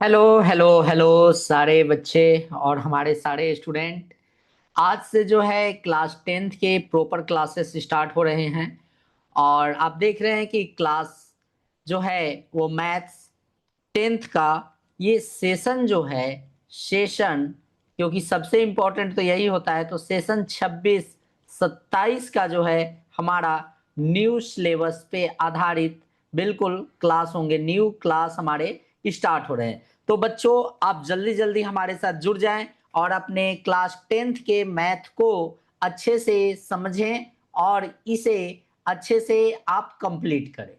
Hello hello hello सारे बच्चे और हमारे सारे स्टूडेंट। आज से जो है क्लास टेंथ के प्रॉपर क्लासेस स्टार्ट हो रहे हैं। और आप देख रहे हैं कि क्लास जो है वो मैथ्स टेंथ का ये सेशन जो है सेशन, क्योंकि सबसे इम्पोर्टेंट तो यही होता है, तो सेशन 26 27 का जो है हमारा न्यू सिलेबस पे आधारित बिल्कुल क्लास होंगे। न्यू क्लास हमारे स्टार्ट हो रहे हैं। तो बच्चों, आप जल्दी जल्दी हमारे साथ जुड़ जाएं और अपने क्लास टेंथ के मैथ को अच्छे से समझें और इसे अच्छे से आप कंप्लीट करें।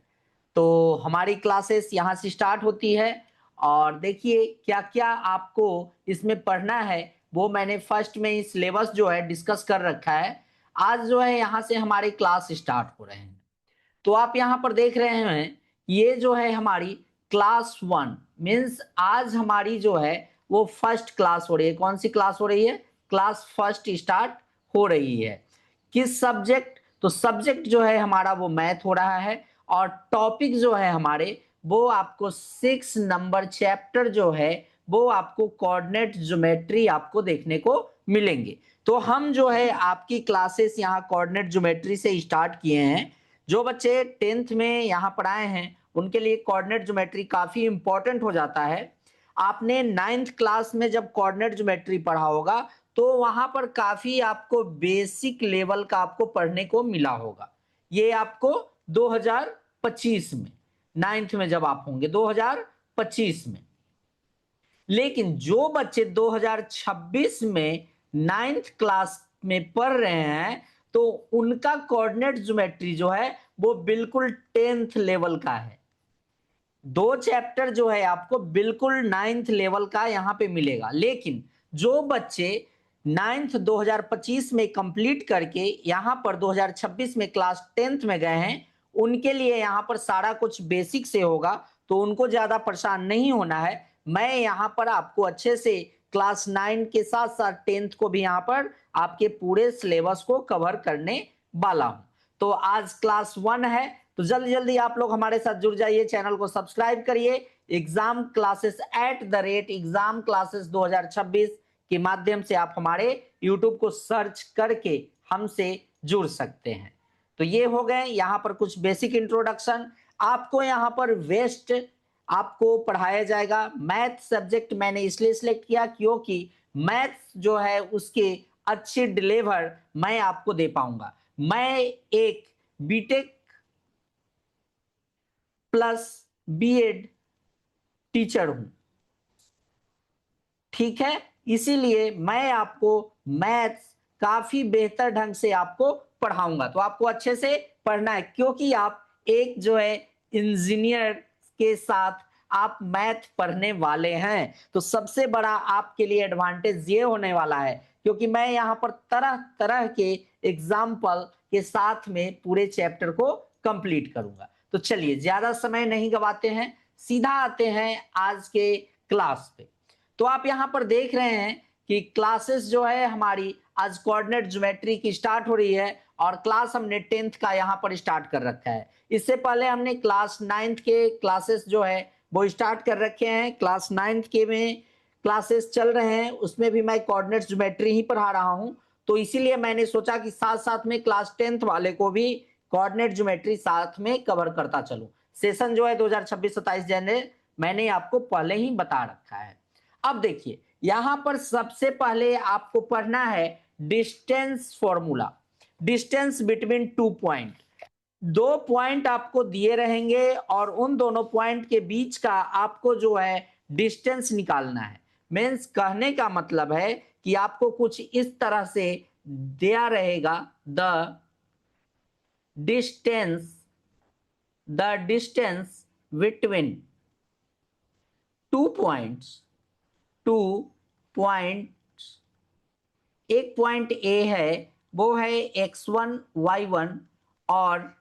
तो हमारी क्लासेस यहाँ से स्टार्ट होती है। और देखिए क्या क्या आपको इसमें पढ़ना है, वो मैंने फर्स्ट में ही सिलेबस जो है डिस्कस कर रखा है। आज जो है यहाँ से हमारे क्लास स्टार्ट हो रहे हैं। तो आप यहाँ पर देख रहे हैं, ये जो है हमारी क्लास 1 मीन्स आज हमारी जो है वो फर्स्ट क्लास हो रही है। कौन सी क्लास हो रही है? क्लास फर्स्ट स्टार्ट हो रही है। किस सब्जेक्ट? तो सब्जेक्ट जो है हमारा वो मैथ हो रहा है। और टॉपिक जो है हमारे वो आपको 6 नंबर चैप्टर जो है वो आपको कोऑर्डिनेट ज्योमेट्री आपको देखने को मिलेंगे। तो हम जो है आपकी क्लासेस यहाँ कोऑर्डिनेट ज्योमेट्री से स्टार्ट किए हैं। जो बच्चे टेंथ में यहाँ पर आए हैं उनके लिए कोऑर्डिनेट ज्योमेट्री काफी इंपॉर्टेंट हो जाता है। आपने नाइन्थ क्लास में जब कोऑर्डिनेट ज्योमेट्री पढ़ा होगा तो वहां पर काफी आपको बेसिक लेवल का आपको पढ़ने को मिला होगा। ये आपको 2025 में, नाइन्थ में जब आप होंगे 2025 में। लेकिन जो बच्चे 2026 में नाइन्थ क्लास में पढ़ रहे हैं तो उनका कोऑर्डिनेट ज्योमेट्री जो है वो बिल्कुल टेंथ लेवल का है। दो चैप्टर जो है आपको बिल्कुल नाइन्थ लेवल का यहां पे मिलेगा। लेकिन जो बच्चे नाइन्थ 2025 में कंप्लीट करके यहां पर 2026 में क्लास टेंथ में गए हैं उनके लिए यहां पर सारा कुछ बेसिक से होगा, तो उनको ज्यादा परेशान नहीं होना है। मैं यहां पर आपको अच्छे से क्लास 9 के साथ साथ टेंथ को भी यहां पर आपके पूरे सिलेबस को कवर करने वाला हूं। तो आज क्लास 1 है, तो जल्दी जल्दी आप लोग हमारे साथ जुड़ जाइए, चैनल को सब्सक्राइब करिए। एग्जाम क्लासेस @एग्जाम क्लासेस 2026 के माध्यम से आप हमारे यूट्यूब को सर्च करके हमसे जुड़ सकते हैं। तो ये हो गए यहाँ पर कुछ बेसिक इंट्रोडक्शन। आपको यहाँ पर वेस्ट आपको पढ़ाया जाएगा। मैथ सब्जेक्ट मैंने इसलिए सिलेक्ट किया क्योंकि मैथ जो है उसके अच्छी डिलीवर मैं आपको दे पाऊंगा। मैं एक बीटेक प्लस बीएड टीचर हूं, ठीक है। इसीलिए मैं आपको मैथ्स काफी बेहतर ढंग से आपको पढ़ाऊंगा। तो आपको अच्छे से पढ़ना है क्योंकि आप एक जो है इंजीनियर के साथ आप मैथ पढ़ने वाले हैं। तो सबसे बड़ा आपके लिए एडवांटेज ये होने वाला है क्योंकि मैं यहाँ पर तरह तरह के एग्जाम्पल के साथ में पूरे चैप्टर को कंप्लीट करूंगा। तो चलिए ज्यादा समय नहीं गवाते हैं, सीधा आते हैं आज के क्लास पे। तो आप यहां पर देख रहे हैं कि क्लासेस जो है हमारी आज कोऑर्डिनेट ज्योमेट्री की स्टार्ट हो रही है और क्लास हमने टेंथ का यहां पर स्टार्ट कर रखा है। इससे पहले हमने क्लास 9th के क्लासेस जो है वो स्टार्ट कर रखे हैं। क्लास 9th के में क्लासेस चल रहे हैं, उसमें भी मैं कोऑर्डिनेट ज्योमेट्री ही पढ़ा रहा हूं। तो इसीलिए मैंने सोचा कि साथ साथ में क्लास 10th वाले को भी कोऑर्डिनेट ज्योमेट्री साथ में कवर करता चलूं। सेशन जो है 2026-27 जनवरी मैंने आपको पहले ही बता रखा है। अब देखिए यहां पर सबसे पहले आपको पढ़ना है distance formula. Distance between 2 point. दो पॉइंट आपको दिए रहेंगे और उन दोनों पॉइंट के बीच का आपको जो है डिस्टेंस निकालना है। मीन्स कहने का मतलब है कि आपको कुछ इस तरह से दिया रहेगा, distance the distance between 2 points. 2 point, एक पॉइंट ए है वो है x1 y1 और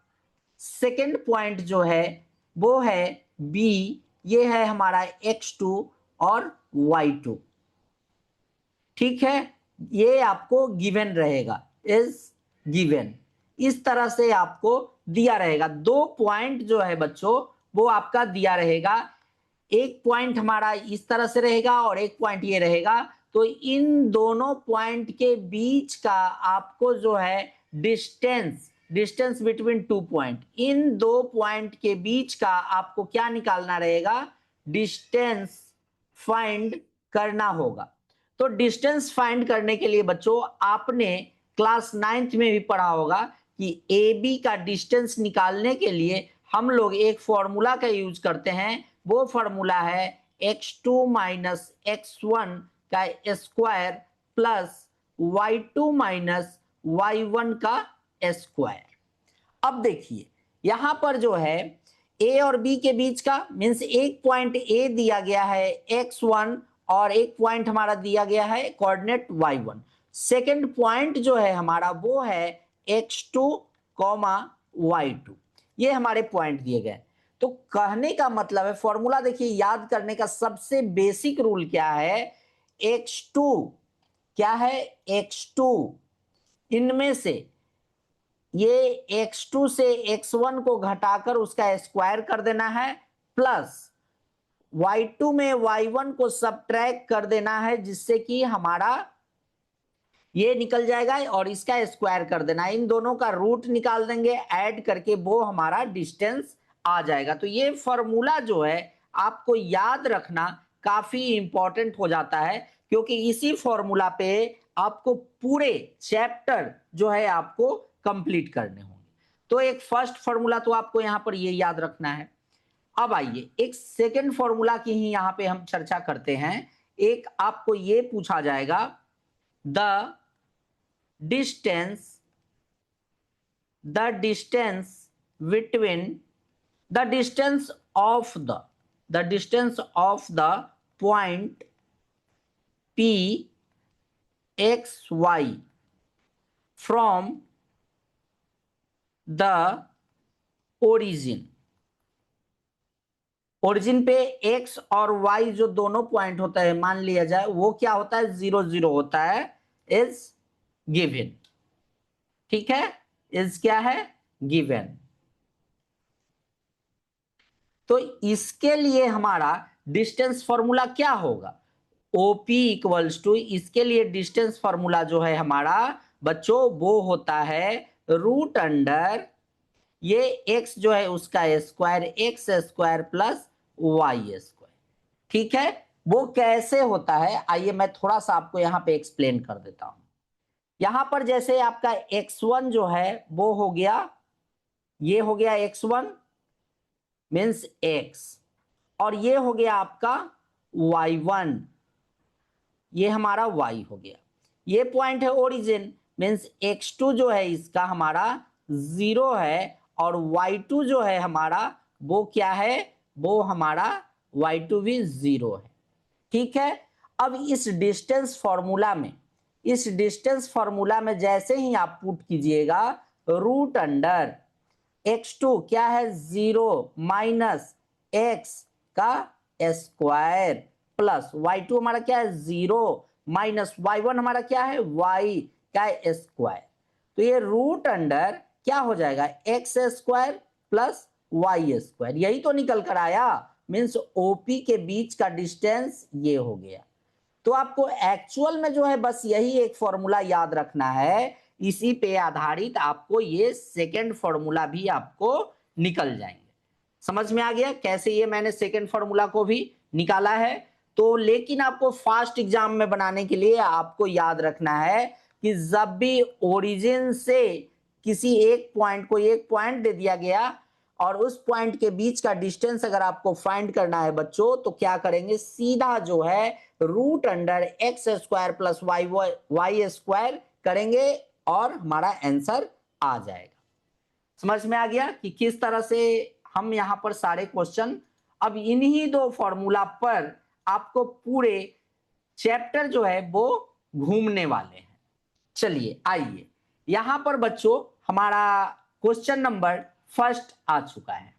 सेकंड पॉइंट जो है वो है बी, ये है हमारा x2 और y2, ठीक है। ये आपको गिवन रहेगा, इज गिवन। इस तरह से आपको दिया रहेगा। दो पॉइंट जो है बच्चों वो आपका दिया रहेगा एक पॉइंट हमारा इस तरह से रहेगा और एक पॉइंट ये रहेगा, तो इन दोनों पॉइंट के बीच का आपको जो है डिस्टेंस बिटवीन टू पॉइंट, इन दो पॉइंट के बीच का आपको क्या निकालना रहेगा, डिस्टेंस फाइंड करना होगा। तो डिस्टेंस फाइंड करने के लिए बच्चों आपने क्लास 9th में भी पढ़ा होगा कि ए बी का डिस्टेंस निकालने के लिए हम लोग एक फॉर्मूला का यूज करते हैं, वो फॉर्मूला है x2 माइनस x1 का square plus y2 minus y1 का स्क्वायर। अब देखिए यहां पर जो है ए और बी के बीच का मीन्स एक पॉइंट ए दिया गया है x1 और एक पॉइंट हमारा दिया गया है कोऑर्डिनेट y1। सेकंड पॉइंट जो है हमारा वो है x2 कॉमा y2, ये हमारे पॉइंट दिए गए। तो कहने का मतलब है फॉर्मूला देखिए, याद करने का सबसे बेसिक रूल क्या है, x2 क्या है, x2 इनमें से ये x2 से x1 को घटाकर उसका स्क्वायर कर देना है, प्लस y2 में y1 को सबट्रैक्ट कर देना है, जिससे कि हमारा ये निकल जाएगा और इसका स्क्वायर कर देना है, इन दोनों का रूट निकाल देंगे, ऐड करके वो हमारा डिस्टेंस आ जाएगा। तो ये फॉर्मूला जो है आपको याद रखना काफी इंपॉर्टेंट हो जाता है, क्योंकि इसी फॉर्मूला पे आपको पूरे चैप्टर जो है आपको कंप्लीट करने होंगे। तो एक फर्स्ट फॉर्मूला तो आपको यहां पर ये याद रखना है। अब आइए एक सेकेंड फॉर्मूला की ही यहां पे हम चर्चा करते हैं। एक आपको ये पूछा जाएगा, the distance between the distance of the point p x y from the origin पे x और y जो दोनों पॉइंट होता है मान लिया जाए, वो क्या होता है, 0 0 होता है, इज गिवन। ठीक है, इज क्या है, गिवन। तो इसके लिए हमारा डिस्टेंस फॉर्मूला क्या होगा, OP इक्वल्स टू, इसके लिए डिस्टेंस फॉर्मूला जो है हमारा बच्चों वो होता है रूट अंडर ये x जो है उसका square, x square plus y square. ठीक है, वो कैसे होता है आइए मैं थोड़ा सा आपको यहां पे एक्सप्लेन कर देता हूं। यहां पर जैसे आपका x1 जो है वो हो गया, ये हो गया x1 मीन्स x, और ये हो गया आपका y1, ये हमारा y हो गया। ये पॉइंट है ओरिजिन मीन्स x2 जो है इसका हमारा 0 है, और y2 जो है हमारा वो क्या है, वो हमारा y2 भी 0 है। ठीक है, अब इस डिस्टेंस फॉर्मूला में जैसे ही आप पुट कीजिएगा रूट अंडर x2 क्या है 0 माइनस x का स्क्वायर प्लस y2 हमारा क्या है 0 माइनस y1 हमारा क्या है y का स्क्वायर। तो ये रूट अंडर क्या हो जाएगा x square plus y square, यही तो निकल कर आया, मीन्स OP के बीच का डिस्टेंस ये हो गया। तो आपको एक्चुअल में जो है बस यही एक फॉर्मूला याद रखना है, इसी पे आधारित आपको ये सेकेंड फॉर्मूला भी आपको निकल जाएंगे। समझ में आ गया कैसे ये मैंने सेकेंड फॉर्मूला को भी निकाला है। तो लेकिन आपको फास्ट एग्जाम में बनाने के लिए आपको याद रखना है कि जब भी ओरिजिन से किसी एक पॉइंट को एक पॉइंट दे दिया गया और उस पॉइंट के बीच का डिस्टेंस अगर आपको फाइंड करना है बच्चों, तो क्या करेंगे, सीधा जो है root under x square plus y square करेंगे और हमारा आंसर आ जाएगा। समझ में आ गया कि किस तरह से हम यहां पर सारे क्वेश्चन, अब इन्हीं दो फॉर्मूला पर आपको पूरे चैप्टर जो है वो घूमने वाले हैं। चलिए आइए यहां पर बच्चों हमारा क्वेश्चन नंबर फर्स्ट आ चुका है।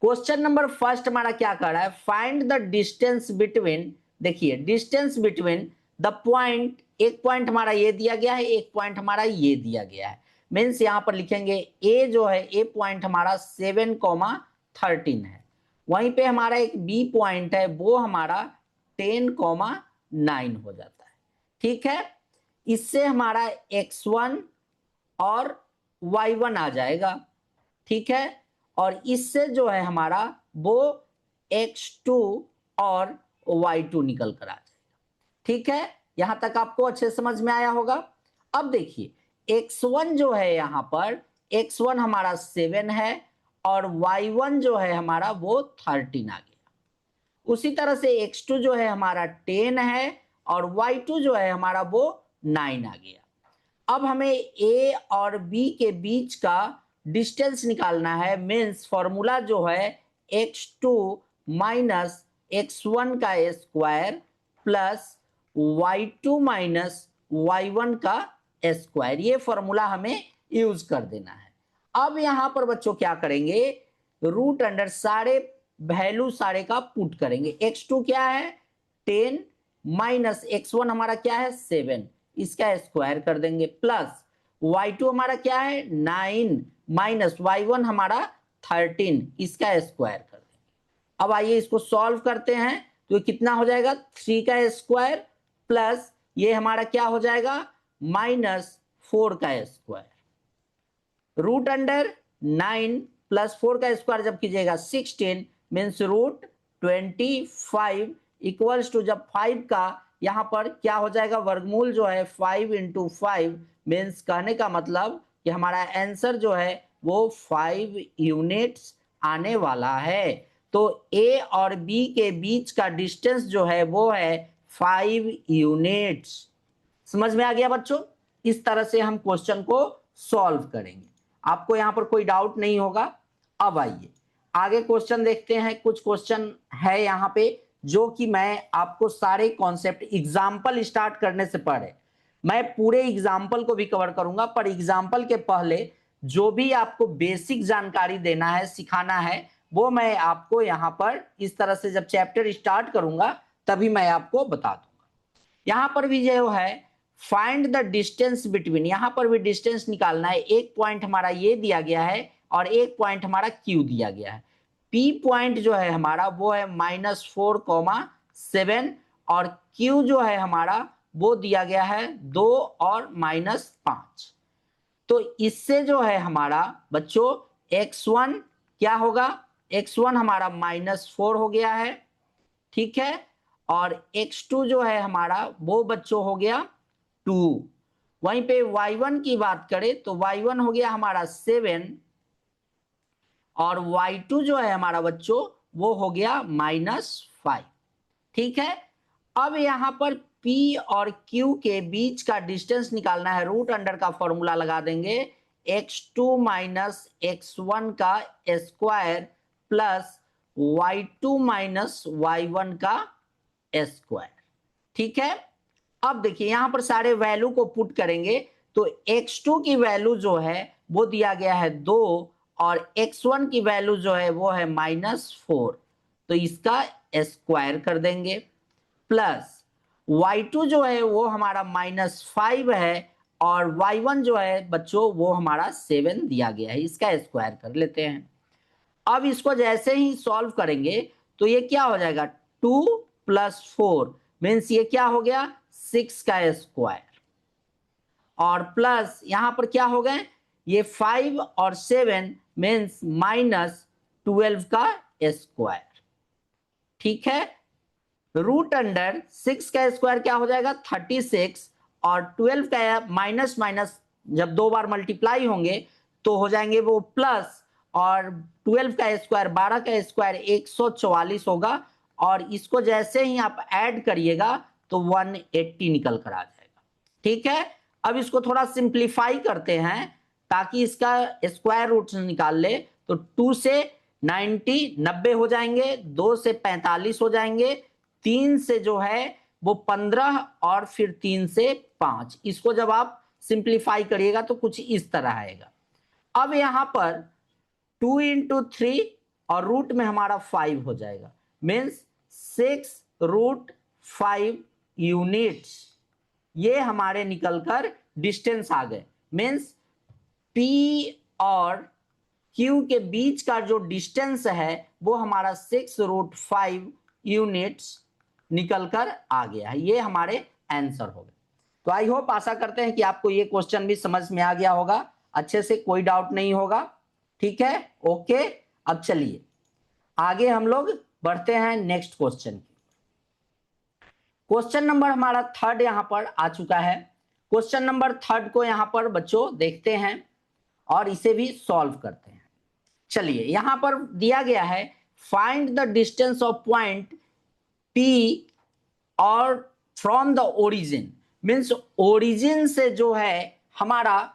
क्वेश्चन नंबर फर्स्ट हमारा क्या कर रहा है, फाइंड द डिस्टेंस बिटवीन, देखिए डिस्टेंस बिटवीन द पॉइंट, एक पॉइंट हमारा ये दिया गया है, एक पॉइंट हमारा ये दिया गया है, मीन्स यहां पर लिखेंगे ए जो है ए पॉइंट हमारा 7,13 है, वहीं पे हमारा एक बी पॉइंट है, वो हमारा 10,9 हो जाता है। ठीक है, इससे हमारा x1 और y1 आ जाएगा। ठीक है, और इससे जो है हमारा वो x2 और y2 निकल कर आ जाएगा। ठीक है, यहां तक आपको अच्छे समझ में आया होगा। अब देखिए x1 जो है यहां पर, x1 हमारा 7 है और y1 जो है हमारा वो 13 आ गया। उसी तरह से x2 जो है हमारा 10 है और y2 जो है हमारा वो 9 आ गया। अब हमें a और b के बीच का डिस्टेंस निकालना है, मीन्स फॉर्मूला जो है x2 माइनस x1 का square plus y2 minus y1 का स्क्वायर, ये फॉर्मूला हमें यूज कर देना है। अब यहां पर बच्चों क्या करेंगे, रूट अंडर सारे वैल्यू सारे का पुट करेंगे। x2 क्या है 10 माइनस x1 हमारा क्या है 7, इसका स्क्वायर कर देंगे, प्लस y2 हमारा क्या है 9 माइनस y1 हमारा 13, इसका स्क्वायर कर देंगे। अब आइए इसको सॉल्व करते हैं, तो कितना हो जाएगा 3 का स्क्वायर प्लस ये हमारा क्या हो जाएगा -4 का स्क्वायर। रूट अंडर 9 प्लस 4 का स्क्वायर जब कीजिएगा 16 मीन्स रूट 25 इक्वल्स टू, जब 5 का यहां पर क्या हो जाएगा वर्गमूल जो है 5 इंटू 5 मीन्स कहने का मतलब कि हमारा आंसर जो है वो 5 यूनिट्स आने वाला है। तो ए और बी के बीच का डिस्टेंस जो है वो है 5 यूनिट्स। समझ में आ गया बच्चों? इस तरह से हम क्वेश्चन को सॉल्व करेंगे, आपको यहां पर कोई डाउट नहीं होगा। अब आइए आगे क्वेश्चन देखते हैं। कुछ क्वेश्चन है यहां पे जो कि मैं आपको सारे कॉन्सेप्ट एग्जाम्पल स्टार्ट करने से पहले मैं पूरे एग्जाम्पल को भी कवर करूंगा, पर एग्जाम्पल के पहले जो भी आपको बेसिक जानकारी देना है सिखाना है वो मैं आपको यहां पर इस तरह से जब चैप्टर स्टार्ट करूंगा तभी मैं आपको बता दूंगा। यहां पर भी जो है फाइंड द डिस्टेंस बिटवीन, यहां पर भी डिस्टेंस निकालना है। एक पॉइंट हमारा ये दिया गया है और एक पॉइंट हमारा क्यू दिया गया है। पी पॉइंट जो है हमारा वो है -4,7 और क्यू जो है हमारा वो दिया गया है 2 और -5। तो इससे जो है हमारा बच्चों x1 क्या होगा, x1 हमारा -4 हो गया है। ठीक है, और x2 जो है हमारा वो बच्चों हो गया 2। वहीं पे y1 की बात करें तो y1 हो गया हमारा 7 और y2 जो है हमारा बच्चों वो हो गया -5। ठीक है, अब यहां पर P और Q के बीच का डिस्टेंस निकालना है। रूट अंडर का फॉर्मूला लगा देंगे x2 माइनस x1 का square plus y2 minus y1 का स्क्वायर। ठीक है, अब देखिए यहां पर सारे वैल्यू को पुट करेंगे तो x2 की वैल्यू जो है वो दिया गया है 2 और x1 की वैल्यू जो है वो है -4, तो इसका स्क्वायर कर देंगे, प्लस y2 जो है वो हमारा -5 है और y1 जो है बच्चों वो हमारा 7 दिया गया है, इसका स्क्वायर कर लेते हैं। अब इसको जैसे ही सॉल्व करेंगे तो ये क्या हो जाएगा 2 + 4 मीन्स ये क्या हो गया 6 का स्क्वायर और प्लस यहां पर क्या हो गए ये 5 और 7 मीन्स -12 का स्क्वायर। ठीक है, रूट अंडर 6 का स्क्वायर क्या हो जाएगा 36 और 12 का माइनस माइनस जब दो बार मल्टीप्लाई होंगे तो हो जाएंगे वो प्लस, और 12 का स्क्वायर 12 का स्क्वायर 144 होगा और इसको जैसे ही आप ऐड करिएगा तो 180 निकल कर आ जाएगा। ठीक है, अब इसको थोड़ा सिंप्लीफाई करते हैं ताकि इसका स्क्वायर रूट निकाल ले, तो 2 से 90 हो जाएंगे, 2 से 45 हो जाएंगे, 3 से जो है वो 15 और फिर 3 से 5। इसको जब आप सिंप्लीफाई करिएगा तो कुछ इस तरह आएगा। अब यहां पर 2 इंटू 3 और रूट में हमारा 5 हो जाएगा मीन्स 6√5 यूनिट्स, ये हमारे निकलकर डिस्टेंस आ गए। मीन्स P और क्यू के बीच का जो डिस्टेंस है वो हमारा 6√5 यूनिट्स निकल कर आ गया है। ये हमारे आंसर हो गए। तो आई होप, आशा करते हैं कि आपको ये क्वेश्चन भी समझ में आ गया होगा अच्छे से, कोई डाउट नहीं होगा। ठीक है, ओके। अब चलिए आगे हम लोग बढ़ते हैं नेक्स्ट क्वेश्चन की। क्वेश्चन नंबर हमारा 3 यहां पर आ चुका है। क्वेश्चन नंबर 3 को यहां पर बच्चों देखते हैं और इसे भी सॉल्व करते हैं। चलिए, यहां पर दिया गया है find the distance of point P और from the origin, means origin से जो है हमारा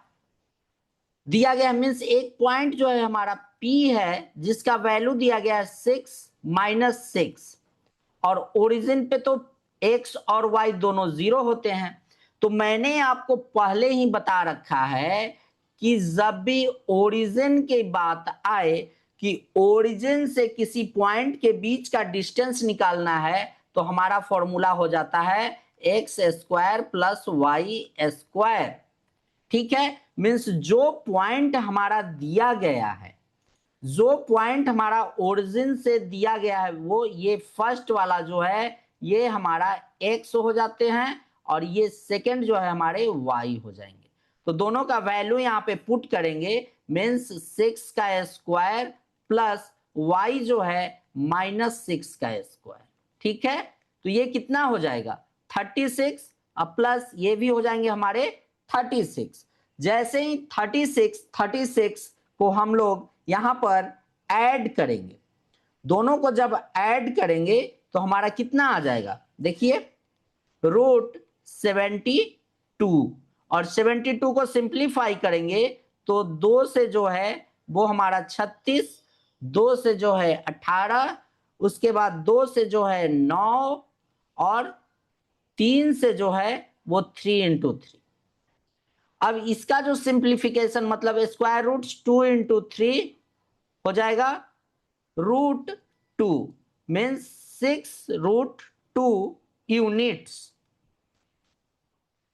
दिया गया, मीन्स एक पॉइंट जो है हमारा P है जिसका वैल्यू दिया गया है 6 - 6 और ओरिजिन पे तो x और y दोनों 0 होते हैं। तो मैंने आपको पहले ही बता रखा है कि जब भी ओरिजिन की बात आए कि ओरिजिन से किसी पॉइंट के बीच का डिस्टेंस निकालना है तो हमारा फॉर्मूला हो जाता है x² + y²। ठीक है, मीन्स जो पॉइंट हमारा दिया गया है, जो पॉइंट हमारा ओरिजिन से दिया गया है, वो ये फर्स्ट वाला जो है ये हमारा x हो जाते हैं और ये सेकंड जो है हमारे y हो जाएंगे। तो दोनों का वैल्यू यहाँ पे पुट करेंगे, मीन्स 6² प्लस y जो है -6²। ठीक है, तो ये कितना हो जाएगा 36 और प्लस ये भी हो जाएंगे हमारे 36। जैसे ही 36 को हम लोग यहां पर ऐड करेंगे, दोनों को जब ऐड करेंगे तो हमारा कितना आ जाएगा, देखिए √72 और 72 को सिंप्लीफाई करेंगे तो 2 से जो है वो हमारा 36, 2 से जो है 18, उसके बाद 2 से जो है 9 और 3 से जो है वो 3 × 3। अब इसका जो सिंप्लीफिकेशन मतलब √2 × 3 हो जाएगा √2, मीन्स 6√2 यूनिट्स।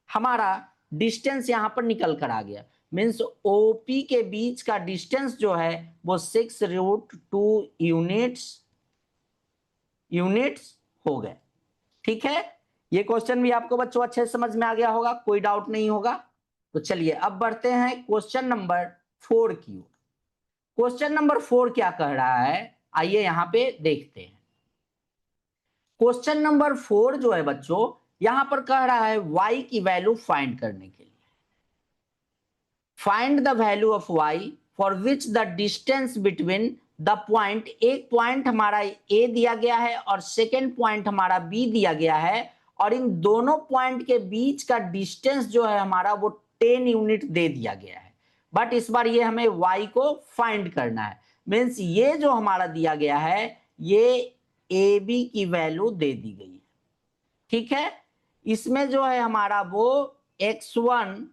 हमारा डिस्टेंस यहां पर निकल कर आ गया, मीन्स ओपी के बीच का डिस्टेंस जो है वो 6√2 यूनिट्स हो गए। ठीक है, ये क्वेश्चन भी आपको बच्चों अच्छे से समझ में आ गया होगा, कोई डाउट नहीं होगा। तो चलिए अब बढ़ते हैं क्वेश्चन नंबर 4 की ओर। क्वेश्चन नंबर 4 क्या कह रहा है, आइए यहां पे देखते हैं। क्वेश्चन नंबर 4 जो है बच्चों यहां पर कह रहा है y की वैल्यू फाइंड करने के लिए। Find the value of y for which the distance between the point, एक पॉइंट हमारा a दिया गया है और सेकेंड पॉइंट हमारा b दिया गया है और इन दोनों पॉइंट के बीच का डिस्टेंस जो है हमारा वो 10 यूनिट दे दिया गया है। बट इस बार ये हमें y को फाइंड करना है, मीन्स ये जो हमारा दिया गया है ये AB की वैल्यू दे दी गई है। ठीक है, इसमें जो है हमारा वो x1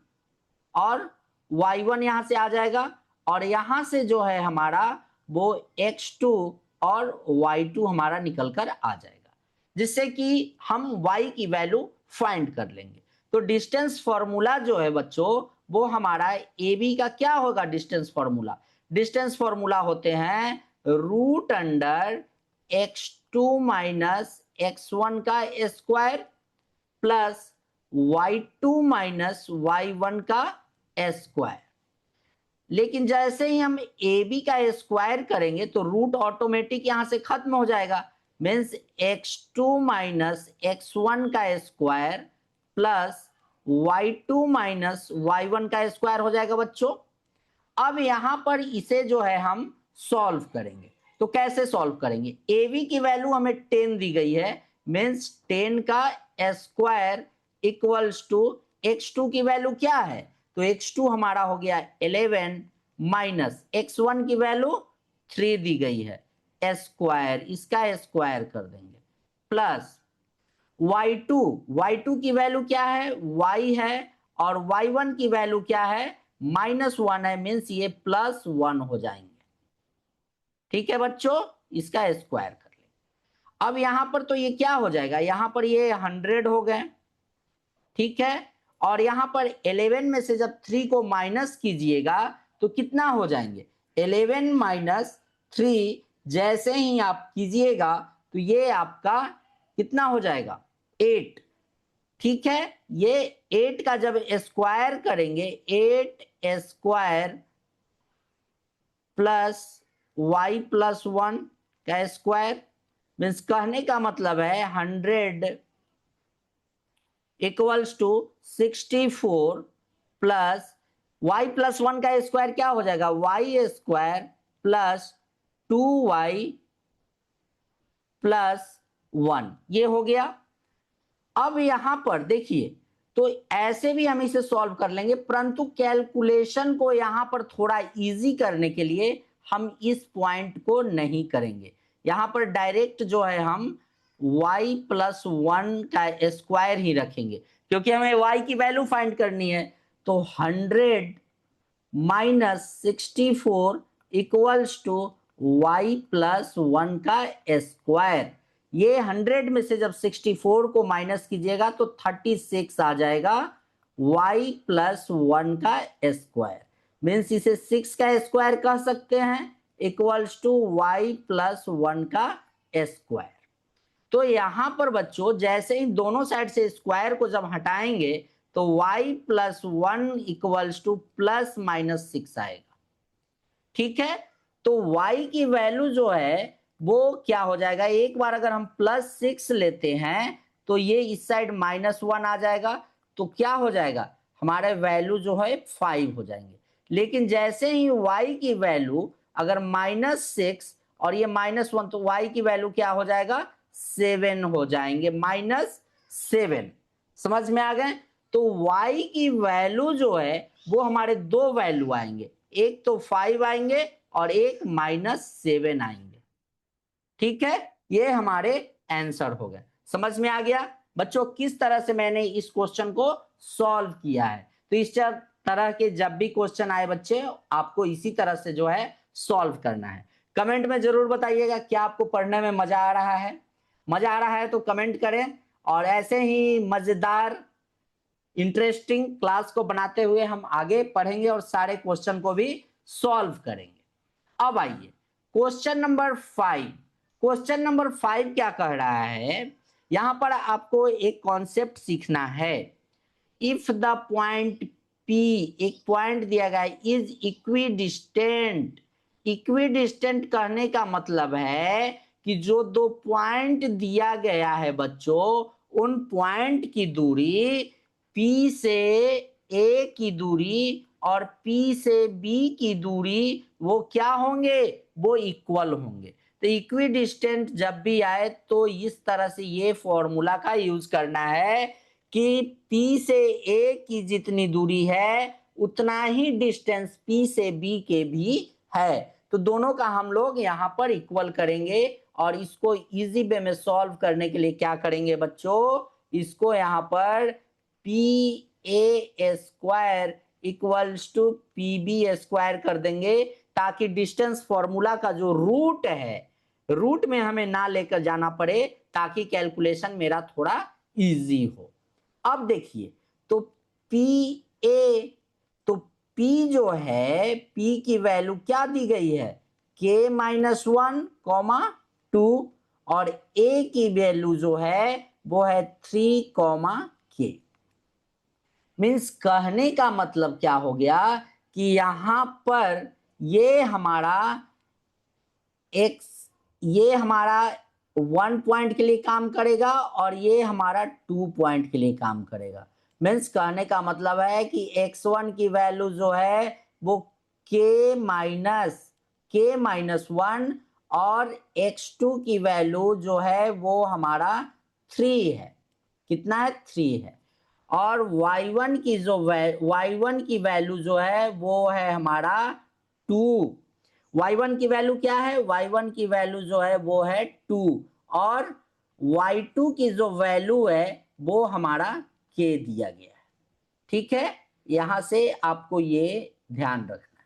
और y1 यहां से आ जाएगा और यहां से जो है हमारा वो x2 और y2 हमारा निकल कर आ जाएगा, जिससे कि हम y की वैल्यू फाइंड कर लेंगे। तो डिस्टेंस फॉर्मूला जो है बच्चों वो हमारा AB का क्या होगा, डिस्टेंस फॉर्मूला, डिस्टेंस फॉर्मूला होते हैं √x2 - x1 का स्क्वायर प्लस y2 - y1 का स्क्वायर। लेकिन जैसे ही हम AB का स्क्वायर करेंगे तो रूट ऑटोमेटिक यहां से खत्म हो जाएगा, मीन्स x2 - x1 का स्क्वायर प्लस y2 - y1 का स्क्वायर हो जाएगा बच्चों। अब यहां पर इसे जो है हम सॉल्व करेंगे, तो कैसे सॉल्व करेंगे, AB की वैल्यू हमें 10 दी गई है, मीन्स 10 का स्क्वायर इक्वल्स टू x2 की वैल्यू क्या है, तो x2 हमारा हो गया 11 माइनस x1 की वैल्यू 3 दी गई है, स्क्वायर, इसका स्क्वायर कर देंगे प्लस y2 की वैल्यू क्या है, y है और y1 की वैल्यू क्या है, -1 है, मीन्स ये +1 हो जाएंगे। ठीक है बच्चों, इसका स्क्वायर कर ले। अब यहां पर तो ये क्या हो जाएगा, यहां पर ये 100 हो गए। ठीक है, और यहां पर 11 में से जब 3 को माइनस कीजिएगा तो कितना हो जाएंगे, 11 माइनस 3 जैसे ही आप कीजिएगा तो ये आपका कितना हो जाएगा 8। ठीक है, ये 8 का जब स्क्वायर करेंगे 8 स्क्वायर प्लस वाई प्लस 1 का स्क्वायर, मीन्स कहने का मतलब है 100 equals to 64 plus y plus 1 का स्क्वायर क्या हो जाएगा Y square plus 2y plus 1, ये हो गया। अब यहां पर देखिए, तो ऐसे भी हम इसे सॉल्व कर लेंगे, परंतु कैलकुलेशन को यहां पर थोड़ा इजी करने के लिए हम इस पॉइंट को नहीं करेंगे। यहां पर डायरेक्ट जो है हम y प्लस 1 का स्क्वायर ही रखेंगे, क्योंकि हमें y की वैल्यू फाइंड करनी है। तो 100 minus 64 equals to y plus 1 का स्क्वायर। ये 100 में से जब 64 को माइनस कीजिएगा तो 36 आ जाएगा y प्लस 1 का स्क्वायर, मीन्स इसे 6 का स्क्वायर कह सकते हैं इक्वल्स टू y प्लस 1 का स्क्वायर। तो यहां पर बच्चों जैसे ही दोनों साइड से स्क्वायर को जब हटाएंगे तो y plus 1 equals two plus minus 6 आएगा। ठीक है, तो y की वैल्यू जो है वो क्या हो जाएगा, एक बार अगर हम प्लस 6 लेते हैं तो ये इस साइड माइनस 1 आ जाएगा, तो क्या हो जाएगा हमारे वैल्यू जो है 5 हो जाएंगे। लेकिन जैसे ही y की वैल्यू अगर -6 और ये -1 तो y की वैल्यू क्या हो जाएगा 7 हो जाएंगे, -7। समझ में आ गए? तो y की वैल्यू जो है वो हमारे दो वैल्यू आएंगे, एक तो 5 आएंगे और एक -7 आएंगे। ठीक है, ये हमारे आंसर हो गए। समझ में आ गया बच्चों किस तरह से मैंने इस क्वेश्चन को सॉल्व किया है? तो इस तरह के जब भी क्वेश्चन आए बच्चे आपको इसी तरह से जो है सॉल्व करना है। कमेंट में जरूर बताइएगा क्या आपको पढ़ने में मजा आ रहा है। मजा आ रहा है तो कमेंट करें, और ऐसे ही मजेदार इंटरेस्टिंग क्लास को बनाते हुए हम आगे पढ़ेंगे और सारे क्वेश्चन को भी सॉल्व करेंगे। अब आइए क्वेश्चन नंबर 5। क्वेश्चन नंबर 5 क्या कह रहा है, यहां पर आपको एक कॉन्सेप्ट सीखना है। इफ द पॉइंट P, एक पॉइंट दिया गया है, इज इक्विडिस्टेंट। इक्विडिस्टेंट कहने का मतलब है कि जो दो पॉइंट दिया गया है बच्चों उन पॉइंट की दूरी P से A की दूरी और P से B की दूरी वो क्या होंगे, वो इक्वल होंगे। तो इक्विडिस्टेंट जब भी आए तो इस तरह से ये फॉर्मूला का यूज करना है कि P से A की जितनी दूरी है उतना ही डिस्टेंस P से B के भी है। तो दोनों का हम लोग यहाँ पर इक्वल करेंगे, और इसको इजी वे में सॉल्व करने के लिए क्या करेंगे बच्चों, इसको यहाँ पर PA square equals to PB square कर देंगे, ताकि डिस्टेंस फॉर्मूला का जो रूट है रूट में हमें ना लेकर जाना पड़े, ताकि कैलकुलेशन मेरा थोड़ा इजी हो। अब देखिए, तो PA, तो P जो है P की वैल्यू क्या दी गई है K-1, 2, और A की वैल्यू जो है वो है 3, K। मीन्स कहने का मतलब क्या हो गया कि यहां पर ये हमारा x, ये हमारा 1 पॉइंट के लिए काम करेगा और ये हमारा 2 पॉइंट के लिए काम करेगा। मीन्स कहने का मतलब है कि x1 की वैल्यू जो है वो k-1 और x2 की वैल्यू जो है वो हमारा 3 है। कितना है 3 है। और y1 की जो y1 की वैल्यू जो है वो है हमारा 2। y1 की वैल्यू क्या है, y1 की वैल्यू जो है वो है 2, और y2 की जो वैल्यू है वो हमारा k दिया गया है। ठीक है, यहां से आपको ये ध्यान रखना है।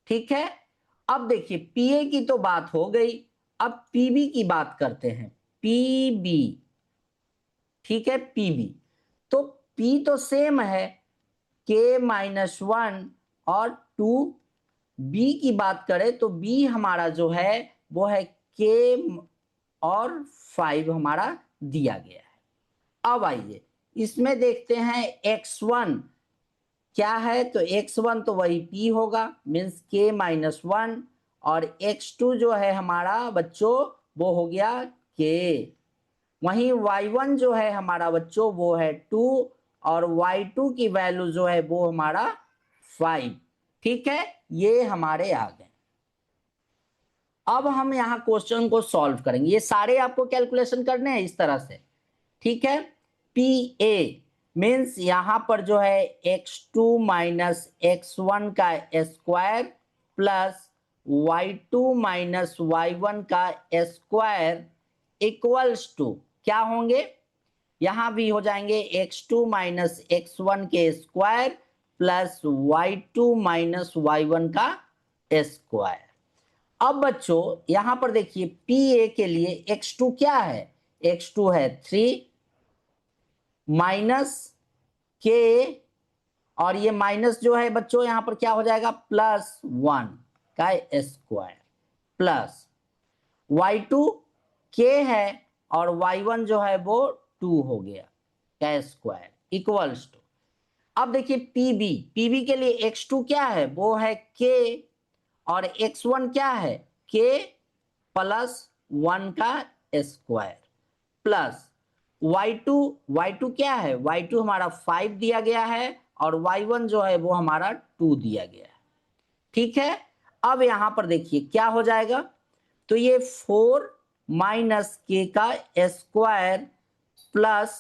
ठीक है, अब देखिए PA की तो बात हो गई, अब PB की बात करते हैं। PB, ठीक है, PB तो P तो सेम है K-1 और 2, बी की बात करें तो बी हमारा जो है वो है के और 5 हमारा दिया गया है। अब आइए इसमें देखते हैं x1 क्या है, तो x1 तो वही p होगा मीन्स k माइनस 1, और x2 जो है हमारा बच्चों वो हो गया k। वहीं y1 जो है हमारा बच्चों वो है 2, और y2 की वैल्यू जो है वो हमारा 5। ठीक है, ये हमारे आ गए। अब हम यहाँ क्वेश्चन को सॉल्व करेंगे, ये सारे आपको कैलकुलेशन करने हैं इस तरह से। ठीक है, पी ए मीन्स यहां पर जो है x2 माइनस x1 का square plus y2 minus y1 का स्क्वायर इक्वल्स टू क्या होंगे, यहां भी हो जाएंगे x2 माइनस x1 के square plus y2 minus y1 का स्क्वायर। अब बच्चों यहां पर देखिए पी ए के लिए x2 क्या है, x2 है 3 माइनस के, और ये माइनस जो है बच्चों यहां पर क्या हो जाएगा प्लस 1 का स्क्वायर प्लस y2 के है और y1 जो है वो 2 हो गया का स्क्वायर इक्वल्स टू। अब देखिए पीबी के लिए x2 क्या है वो है k, और x1 क्या है k प्लस 1 का स्क्वायर प्लस y2 क्या है, y2 हमारा 5 दिया गया है और y1 जो है वो हमारा 2 दिया गया है। ठीक है, अब यहां पर देखिए क्या हो जाएगा, तो ये 4 माइनस के का स्क्वायर प्लस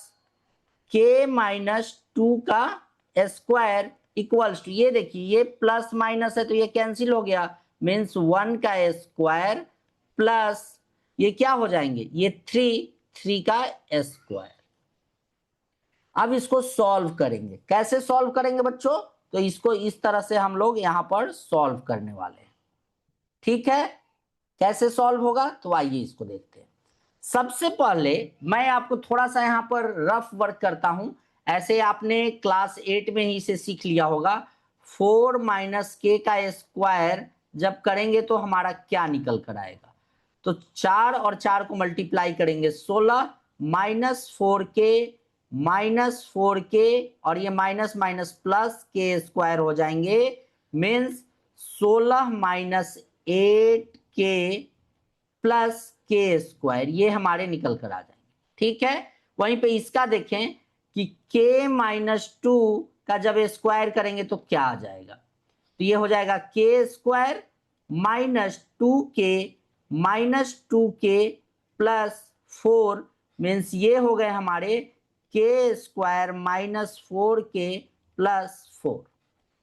के माइनस 2 का स्क्वायर इक्वल्स टू, ये देखिए ये प्लस माइनस है तो ये कैंसिल हो गया मीन्स 1 का स्क्वायर प्लस ये क्या हो जाएंगे ये 3 का स्क्वायर। अब इसको सॉल्व करेंगे, कैसे सॉल्व करेंगे बच्चों, तो इसको इस तरह से हम लोग यहां पर सॉल्व करने वाले हैं। ठीक है, कैसे सॉल्व होगा तो आइए इसको देखते हैं। सबसे पहले मैं आपको थोड़ा सा यहां पर रफ वर्क करता हूं, ऐसे आपने क्लास 8 में ही इसे सीख लिया होगा। 4 माइनस के का स्क्वायर जब करेंगे तो हमारा क्या निकल कर आएगा, तो 4 और 4 को मल्टीप्लाई करेंगे 16 माइनस 4k माइनस 4k, और ये minus minus plus k square हो जाएंगे means 16 minus 8k plus k square, ये हमारे निकल कर आ जाएंगे। ठीक है, वहीं पे इसका देखें कि k माइनस 2 का जब स्क्वायर करेंगे तो क्या आ जाएगा, तो ये हो जाएगा के square minus 2k minus 2k plus 4 means ये हो गए हमारे के स्क्वायर माइनस 4k प्लस 4।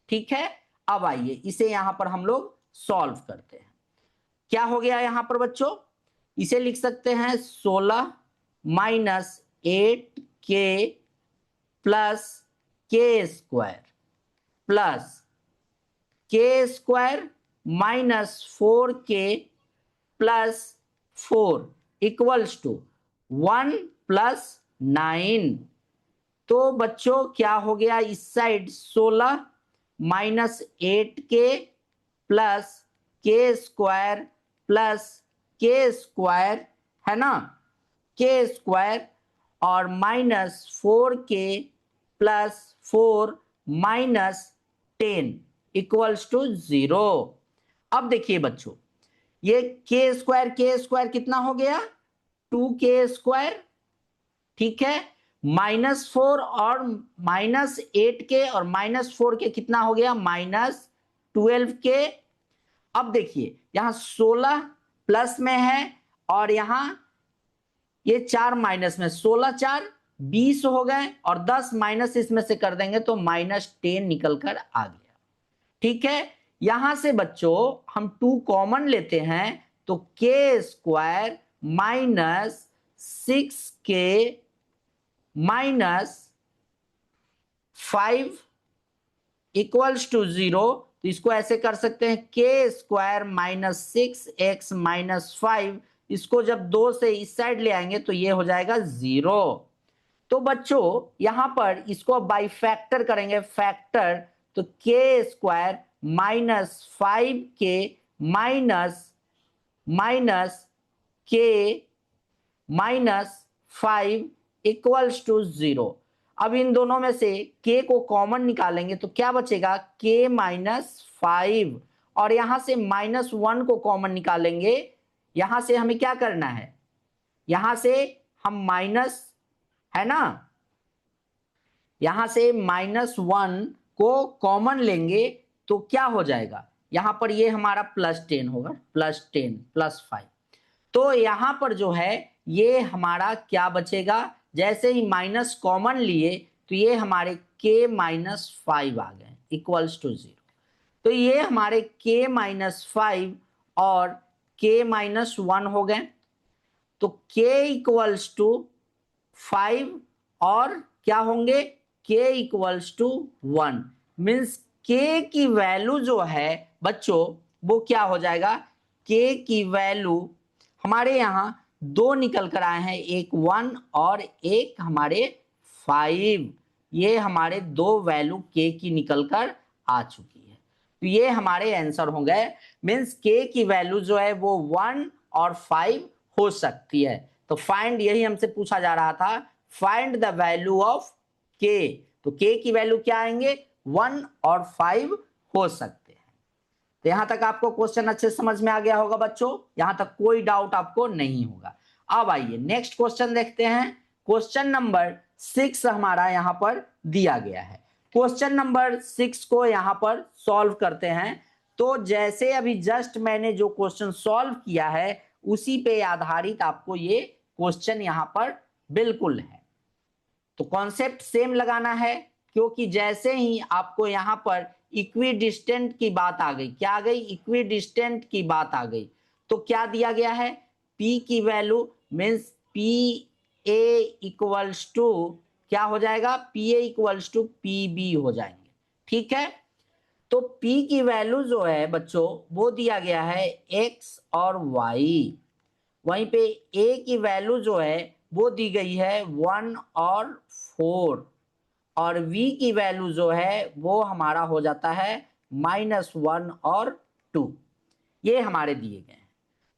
ठीक है, अब आइए इसे यहां पर हम लोग सॉल्व करते हैं। क्या हो गया यहां पर बच्चों, इसे लिख सकते हैं 16 minus 8k plus k square plus k square minus 4k plus 4 equals to 1 plus 9। तो बच्चों क्या हो गया, इस side 16 minus 8k plus k square plus k square है ना, के स्क्वायर और minus 4k plus 4 minus 10 equals to 0। अब देखिए बच्चों ये के स्क्वायर कितना हो गया 2k स्क्वायर। ठीक है, माइनस 4 और माइनस 8k और माइनस 4k कितना हो गया माइनस 12k। अब देखिए यहां 16 प्लस में है और यहां ये 4 माइनस में, 16 4 20 हो गए और 10 माइनस इसमें से कर देंगे तो माइनस 10 निकल कर आ गया। ठीक है, यहां से बच्चों हम 2 कॉमन लेते हैं तो k square minus 6k minus 5 equals to 0। तो इसको ऐसे कर सकते हैं के स्क्वायर माइनस 6x माइनस 5, इसको जब 2 से इस साइड ले आएंगे तो ये हो जाएगा 0। तो बच्चों यहां पर इसको बाई फैक्टर करेंगे, फैक्टर तो k square -5k minus k -5 equals to 0। अब इन दोनों में से k को कॉमन निकालेंगे तो क्या बचेगा, k -5, और यहां से -1 को कॉमन निकालेंगे। यहां से हमें क्या करना है, यहां से हम माइनस, है ना, यहां से -1 को कॉमन लेंगे तो क्या हो जाएगा, यहां पर ये हमारा +10 होगा, +10 +5। तो यहां पर जो है ये हमारा क्या बचेगा, जैसे ही माइनस कॉमन लिए तो ये हमारे k -5 आ गए इक्वल्स टू 0। तो ये हमारे k -5 और k -1 हो गए। तो k इक्वल्स टू 5 और क्या होंगे, k equals to 1, means k की वैल्यू जो है बच्चों वो क्या हो जाएगा, k की वैल्यू हमारे यहाँ दो निकल कर आए हैं, एक 1 और एक हमारे 5। ये हमारे दो वैल्यू k की निकल कर आ चुकी है। तो ये हमारे आंसर हो गए, मीन्स k की वैल्यू जो है वो 1 और 5 हो सकती है। तो फाइंड, यही हमसे पूछा जा रहा था, find the value of k। तो k की वैल्यू क्या आएंगे, 1 और 5 हो सकते हैं। तो यहां तक आपको क्वेश्चन अच्छे समझ में आ गया होगा बच्चों, यहां तक कोई डाउट आपको नहीं होगा। अब आइए नेक्स्ट क्वेश्चन देखते हैं। क्वेश्चन नंबर 6 हमारा यहां पर दिया गया है। क्वेश्चन नंबर 6 को यहां पर सॉल्व करते हैं। तो जैसे अभी जस्ट मैंने जो क्वेश्चन सॉल्व किया है उसी पे आधारित आपको ये क्वेश्चन यहां पर बिल्कुल है। तो कॉन्सेप्ट सेम लगाना है, क्योंकि जैसे ही आपको यहां पर इक्विडिस्टेंट की बात आ गई, क्या आ गई, इक्विडिस्टेंट की बात आ गई, तो क्या दिया गया है, P की value means PA equals to क्या हो जाएगा, PA इक्वल्स टू PB हो जाएंगे। ठीक है, तो P की वैल्यू जो है बच्चों वो दिया गया है X और Y। वहीं पे A की वैल्यू जो है वो दी गई है 1 और 4, और V की वैल्यू जो है वो हमारा हो जाता है -1 और 2। ये हमारे दिए गए हैं।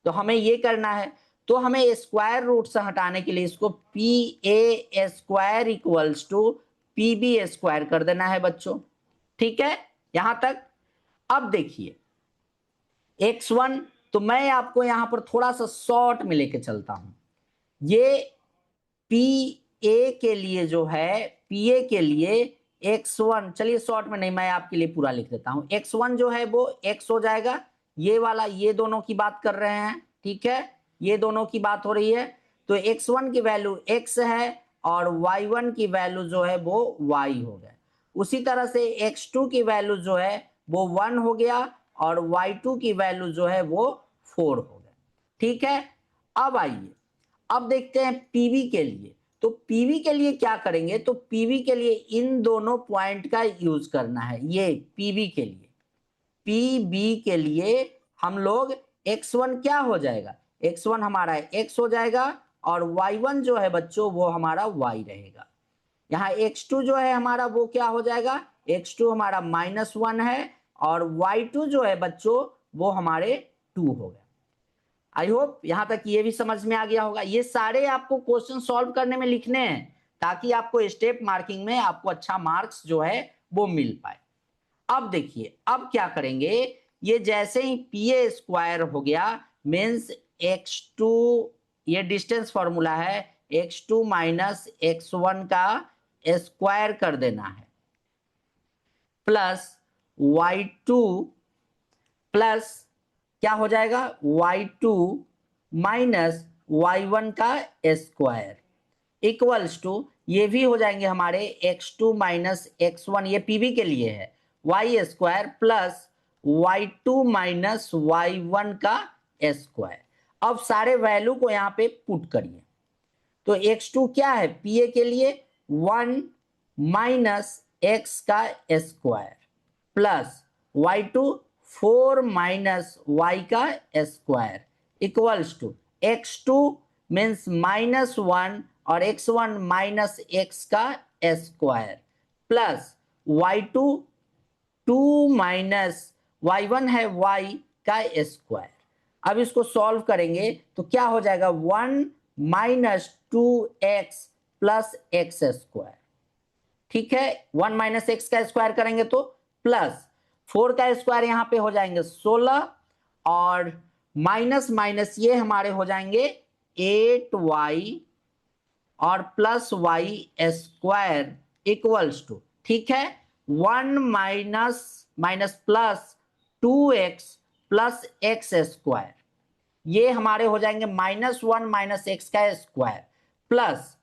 तो हमें ये करना है, तो हमें स्क्वायर रूट से हटाने के लिए इसको PA square equals to PB square कर देना है बच्चों। ठीक है, यहां तक। अब देखिए x1, तो मैं आपको यहां पर थोड़ा सा शॉर्ट में लेके चलता हूं। ये PA के लिए जो है, PA के लिए x1, चलिए शॉर्ट में नहीं, मैं आपके लिए पूरा लिख देता हूं। x1 जो है वो x हो जाएगा, ये वाला, ये दोनों की बात कर रहे हैं, ठीक है, ये दोनों की बात हो रही है। तो x1 की वैल्यू x है और y1 की वैल्यू जो है वो y हो गया। उसी तरह से x2 की वैल्यू जो है वो 1 हो गया और y2 की वैल्यू जो है वो 4 हो गया। ठीक है, अब आइए अब देखते हैं पीवी के लिए। तो पीवी के लिए क्या करेंगे, तो पीवी के लिए इन दोनों पॉइंट का यूज करना है। ये पीवी के लिए, पीबी के लिए हम लोग x1 क्या हो जाएगा, x1 हमारा x हो जाएगा और y1 जो है बच्चों वो हमारा y रहेगा। यहाँ x2 जो है हमारा वो क्या हो जाएगा, x2 हमारा -1 है और y2 जो है बच्चों वो हमारे 2 हो गए। आई होप यहां तक ये भी समझ में आ गया होगा। ये सारे आपको क्वेश्चन सॉल्व करने में लिखने हैं ताकि आपको स्टेप मार्किंग में आपको अच्छा मार्क्स जो है वो मिल पाए। अब देखिए अब क्या करेंगे, ये जैसे ही PA स्क्वायर हो गया मीन्स x2, ये डिस्टेंस फॉर्मूला है, x2 माइनस x1 का स्क्वायर कर देना है, प्लस y2 प्लस क्या हो जाएगा, y2 माइनस y1 का स्क्वायर इक्वल्स टू, ये भी हो जाएंगे हमारे x2 माइनस x1, ये पीवी के लिए है, y square plus y2 minus y1 का स्क्वायर। अब सारे वैल्यू को यहाँ पे पुट करिए। तो x2 क्या है PA के लिए, 1 माइनस x का square plus y2 4 minus y का square equals to x2 means -1 और x1 माइनस x का square plus y2 2 minus y1 है y का स्क्वायर। अब इसको सॉल्व करेंगे तो क्या हो जाएगा, 1 minus 2x plus x square. ठीक है, 1 माइनस एक्स का स्क्वायर करेंगे तो प्लस 4 का स्क्वायर यहां पे हो जाएंगे 16 और माइनस माइनस ये हमारे हो जाएंगे 8y और plus y square equals to, ठीक है, 1 minus minus plus 2x plus x square, ये हमारे हो जाएंगे -1 माइनस एक्स का square plus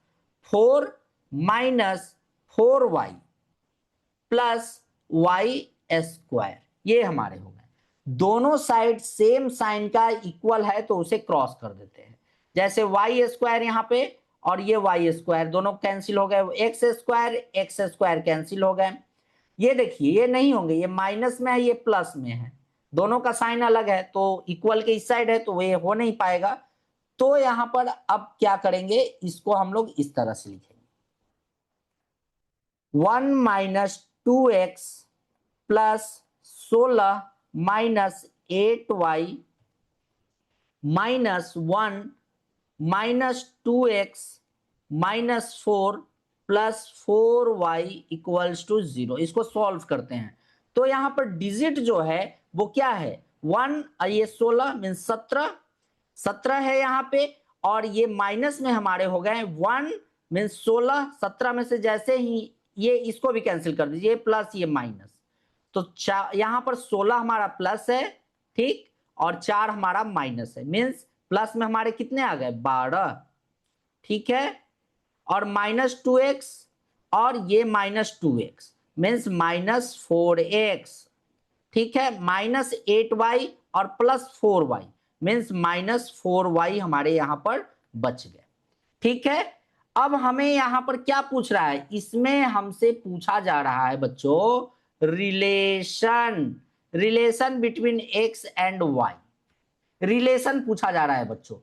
4 minus 4y plus y square, ये हमारे हो गए। दोनों साइड सेम साइन का इक्वल है तो उसे क्रॉस कर देते हैं। जैसे वाई स्क्वायर यहाँ पे और ये वाई स्क्वायर दोनों कैंसिल हो गए, एक्स स्क्वायर कैंसिल हो गए। ये देखिए ये नहीं होंगे, ये माइनस में है ये प्लस में है, दोनों का साइन अलग है तो इक्वल के इस साइड है तो ये हो नहीं पाएगा। तो यहां पर अब क्या करेंगे, इसको हम लोग इस तरह से लिखेंगे 1 minus 2x plus 16 minus 8y minus 1 minus 2x minus 4 plus 4y equals to 0। इसको सॉल्व करते हैं तो यहां पर डिजिट जो है वो क्या है 1, ये 16 मीन 17 है यहाँ पे, और ये माइनस में हमारे हो गए 1 मीन 16, 17 में से जैसे ही ये इसको भी कैंसिल कर दीजिए, प्लस ये माइनस, तो यहां पर 16 हमारा प्लस है, ठीक, और 4 हमारा माइनस है, मीन्स प्लस में हमारे कितने आ गए 12, ठीक है, और -2x और ये -2x मीन्स -4x, ठीक है, -8y और प्लस 4y मीन्स -4y हमारे यहां पर बच गए। ठीक है, अब हमें यहां पर क्या पूछ रहा है, इसमें हमसे पूछा जा रहा है बच्चों relation between x and y, relation पूछा जा रहा है बच्चों।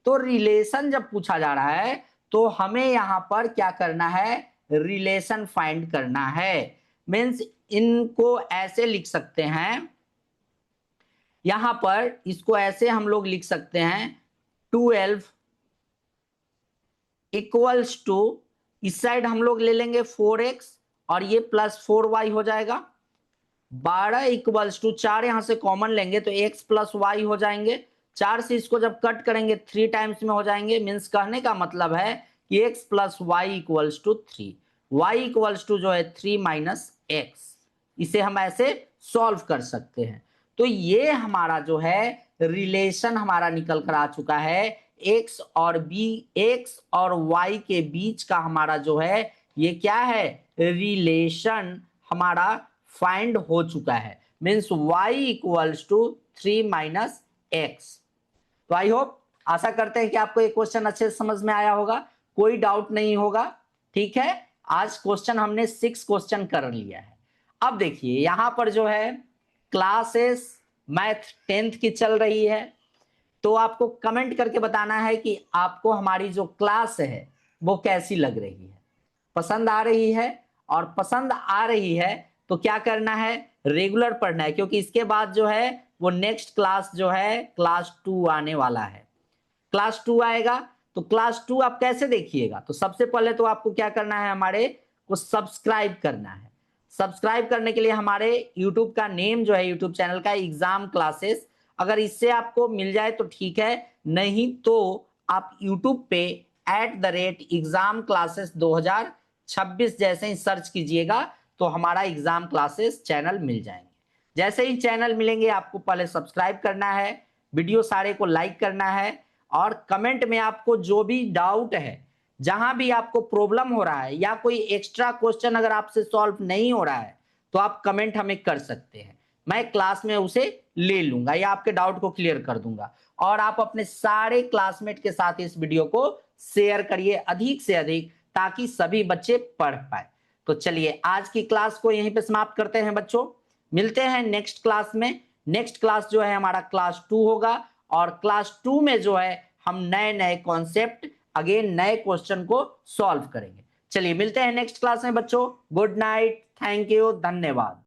तो रिलेशन जब पूछा जा रहा है तो हमें यहां पर क्या करना है, रिलेशन फाइंड करना है। मीन्स इनको ऐसे लिख सकते हैं, यहां पर इसको ऐसे हम लोग लिख सकते हैं 12 इक्वल्स टू, इस साइड हम लोग ले लेंगे 4x और ये प्लस 4y हो जाएगा, 12 इक्वल्स टू 4 यहां से कॉमन लेंगे तो x प्लस वाई हो जाएंगे, 4 से इसको जब कट करेंगे 3 टाइम्स में हो जाएंगे। मीन्स कहने का मतलब है कि x plus y equals to 3, y equals to जो है 3 माइनस एक्स, इसे हम ऐसे सॉल्व कर सकते हैं। तो ये हमारा जो है रिलेशन हमारा निकल कर आ चुका है, x और y के बीच का हमारा जो है ये क्या है, रिलेशन हमारा फाइंड हो चुका है। Means y equals to 3 minus x. तो आई होप, आशा करते हैं कि आपको ये क्वेश्चन अच्छे से समझ में आया होगा, कोई डाउट नहीं होगा। ठीक है, आज क्वेश्चन हमने 6 क्वेश्चन कर लिया है। अब देखिए यहां पर जो है क्लासेस मैथ 10th की चल रही है, तो आपको कमेंट करके बताना है कि आपको हमारी जो क्लास है वो कैसी लग रही है, पसंद आ रही है, और पसंद आ रही है तो क्या करना है, रेगुलर पढ़ना है, क्योंकि इसके बाद जो है वो नेक्स्ट क्लास जो है क्लास 2 आने वाला है। क्लास 2 आएगा तो क्लास 2 आप कैसे देखिएगा, तो सबसे पहले तो आपको क्या करना है, हमारे को सब्सक्राइब करना है। सब्सक्राइब करने के लिए हमारे यूट्यूब का नेम जो है, यूट्यूब चैनल का एग्जाम क्लासेस, अगर इससे आपको मिल जाए तो ठीक है, नहीं तो आप यूट्यूब पे @exam classes 2026 जैसे ही सर्च कीजिएगा तो हमारा एग्जाम क्लासेस चैनल मिल जाएंगे। जैसे ही चैनल मिलेंगे आपको पहले सब्सक्राइब करना है, वीडियो सारे को लाइक करना है, और कमेंट में आपको जो भी डाउट है, जहां भी आपको प्रॉब्लम हो रहा है या कोई एक्स्ट्रा क्वेश्चन अगर आपसे सॉल्व नहीं हो रहा है तो आप कमेंट हमें कर सकते हैं, मैं क्लास में उसे ले लूंगा या आपके डाउट को क्लियर कर दूंगा। और आप अपने सारे क्लासमेट के साथ इस वीडियो को शेयर करिए अधिक से अधिक, ताकि सभी बच्चे पढ़ पाए। तो चलिए आज की क्लास को यहीं पे समाप्त करते हैं बच्चों, मिलते हैं नेक्स्ट क्लास में। नेक्स्ट क्लास जो है हमारा क्लास 2 होगा, और क्लास 2 में जो है हम नए नए कॉन्सेप्ट, अगेन नए क्वेश्चन को सॉल्व करेंगे। चलिए मिलते हैं नेक्स्ट क्लास में बच्चों, गुड नाइट, थैंक यू, धन्यवाद।